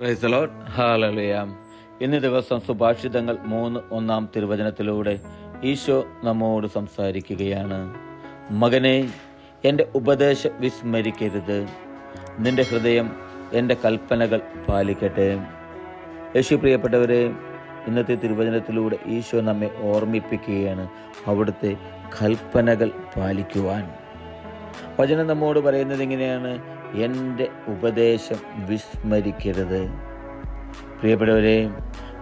Praise the Lord. Hallelujah. ഇന്ന് ദിവസം സുഭാഷിതങ്ങൾ 3:1 തിരുവചനത്തിലൂടെ ഈശോ നമ്മോട് സംസാരിക്കുകയാണ്. മകനെ, എൻ്റെ ഉപദേശം വിസ്മരിക്കരുത്, നിന്റെ ഹൃദയം എൻ്റെ കൽപ്പനകൾ പാലിക്കട്ടെ. യേശു പ്രിയപ്പെട്ടവരെ, ഇന്നത്തെ തിരുവചനത്തിലൂടെ ഈശോ നമ്മെ ഓർമ്മിപ്പിക്കുകയാണ് അവിടുത്തെ കൽപ്പനകൾ പാലിക്കുവാൻ. വചനം നമ്മോട് പറയുന്നത് ഇങ്ങനെയാണ്: എൻ്റെ ഉപദേശം വിസ്മരിക്കരുത്. പ്രിയപ്പെട്ടവരെ,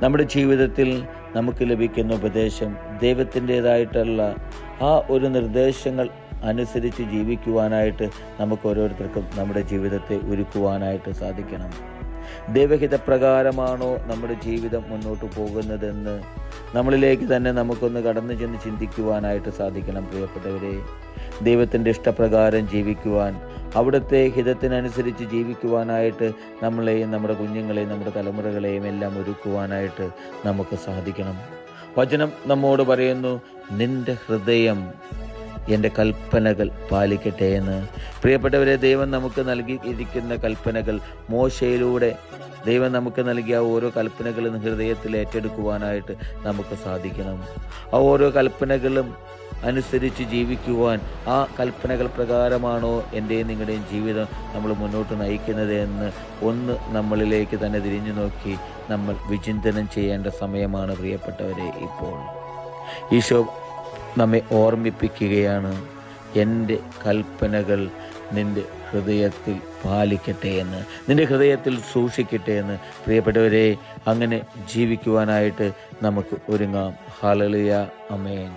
നമ്മുടെ ജീവിതത്തിൽ നമുക്ക് ലഭിക്കുന്ന ഉപദേശം ദൈവത്തിൻ്റെതായിട്ടുള്ള ആ ഒരു നിർദ്ദേശങ്ങൾ അനുസരിച്ച് ജീവിക്കുവാനായിട്ട് നമുക്ക് ഓരോരുത്തർക്കും നമ്മുടെ ജീവിതത്തെ ഒരുക്കുവാനായിട്ട് സാധിക്കണം. ദൈവഹിതപ്രകാരമാണോ നമ്മുടെ ജീവിതം മുന്നോട്ട് പോകുന്നതെന്ന് നമ്മളിലേക്ക് തന്നെ നമുക്കൊന്ന് കടന്നു ചെന്ന് ചിന്തിക്കുവാനായിട്ട് സാധിക്കണം. പ്രിയപ്പെട്ടവരെ, ദൈവത്തിൻ്റെ ഇഷ്ടപ്രകാരം ജീവിക്കുവാൻ, അവിടുത്തെ ഹിതത്തിനനുസരിച്ച് ജീവിക്കുവാനായിട്ട് നമ്മളെയും നമ്മുടെ കുഞ്ഞുങ്ങളെയും നമ്മുടെ തലമുറകളെയും എല്ലാം ഒരുക്കുവാനായിട്ട് നമുക്ക് സാധിക്കണം. വചനം നമ്മോട് പറയുന്നു, നിന്റെ ഹൃദയം എൻ്റെ കൽപ്പനകൾ പാലിക്കട്ടെ എന്ന്. പ്രിയപ്പെട്ടവരെ, ദൈവം നമുക്ക് നൽകിയിരിക്കുന്ന കൽപ്പനകൾ, മോശയിലൂടെ ദൈവം നമുക്ക് നൽകിയ ഓരോ കൽപ്പനകളും ഹൃദയത്തിൽ ഏറ്റെടുക്കുവാനായിട്ട് നമുക്ക് സാധിക്കണം. ആ ഓരോ കൽപ്പനകളും അനുസരിച്ച് ജീവിക്കുവാൻ, ആ കൽപ്പനകൾ പ്രകാരമാണോ എൻ്റെയും നിങ്ങളുടെയും ജീവിതം നമ്മൾ മുന്നോട്ട് നയിക്കുന്നത് എന്ന് ഒന്ന് നമ്മളിലേക്ക് തന്നെ തിരിഞ്ഞു നോക്കി നമ്മൾ വിചിന്തനം ചെയ്യേണ്ട സമയമാണ്. പ്രിയപ്പെട്ടവരെ, ഇപ്പോൾ ഈശോ നമ്മെ ഓർമ്മിപ്പിക്കുകയാണ്, എൻ്റെ കൽപ്പനകൾ നിൻ്റെ ഹൃദയത്തിൽ പാലിക്കട്ടെ എന്ന്, നിൻ്റെ ഹൃദയത്തിൽ സൂക്ഷിക്കട്ടെ എന്ന്. പ്രിയപ്പെട്ടവരെ, അങ്ങനെ ജീവിക്കുവാനായിട്ട് നമുക്ക് ഒരുങ്ങാം. ഹല്ലേലൂയ. ആമേൻ.